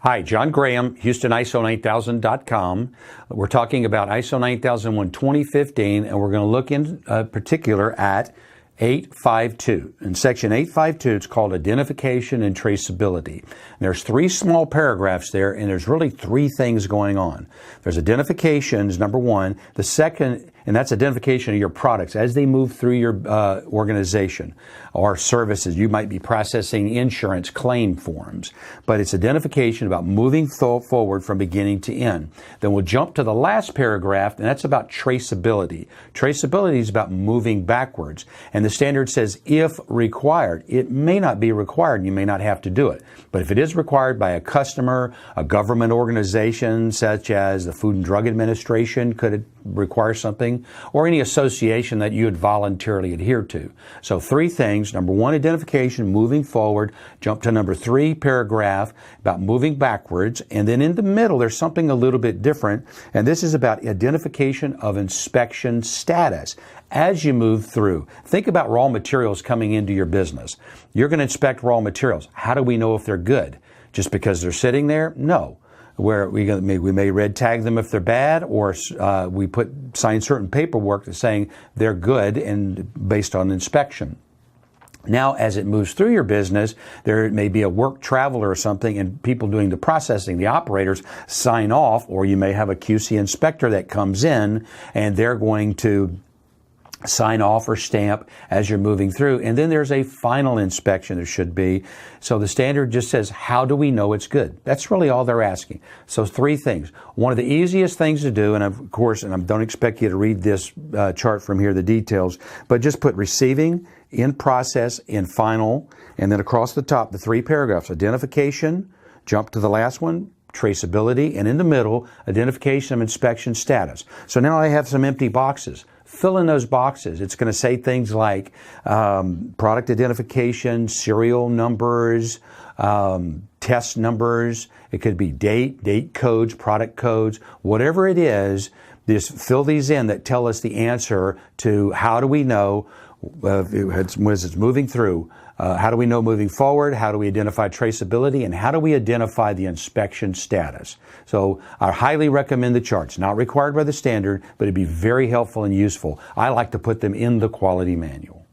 Hi, John Graham, HoustonISO9000.com. We're talking about ISO 9001 2015, and we're going to look in particular at 852. In section 852, it's called Identification and Traceability. And there's three small paragraphs there, and there's really three things going on. There's identification is number one. The second, and that's identification of your products as they move through your organization or services. You might be processing insurance claim forms, but it's identification about moving forward from beginning to end. Then we'll jump to the last paragraph, and that's about traceability. Traceability is about moving backwards, and the standard says if required. It may not be required, and you may not have to do it, but if it is required by a customer, a government organization such as the Food and Drug Administration could require something, or any association that you would voluntarily adhere to. So three things. Number one, identification, moving forward. Jump to number three, paragraph about moving backwards. And then in the middle, there's something a little bit different. And this is about identification of inspection status as you move through. Think about raw materials coming into your business. You're going to inspect raw materials. How do we know if they're good? Just because they're sitting there? No. Where we may red tag them if they're bad, or we sign certain paperwork that's saying they're good and based on inspection. Now, as it moves through your business, there may be a work traveler or something, and people doing the processing, the operators, sign off, or you may have a QC inspector that comes in, and they're going to sign off or stamp as you're moving through. And then there's a final inspection, there should be. So the standard just says, how do we know it's good? That's really all they're asking. So three things. One of the easiest things to do, and of course, and I don't expect you to read this chart from here, the details, but just put receiving, in process, in final, and then across the top, the three paragraphs, identification, jump to the last one, traceability, and in the middle, identification of inspection status. So now I have some empty boxes. Fill in those boxes. It's going to say things like product identification, serial numbers, test numbers. It could be date codes, product codes, whatever it is. Just fill these in that tell us the answer to how do we know as it's moving through. How do we know moving forward? How do we identify traceability? And how do we identify the inspection status? So I highly recommend the charts. Not required by the standard, but it'd be very helpful and useful. I like to put them in the quality manual.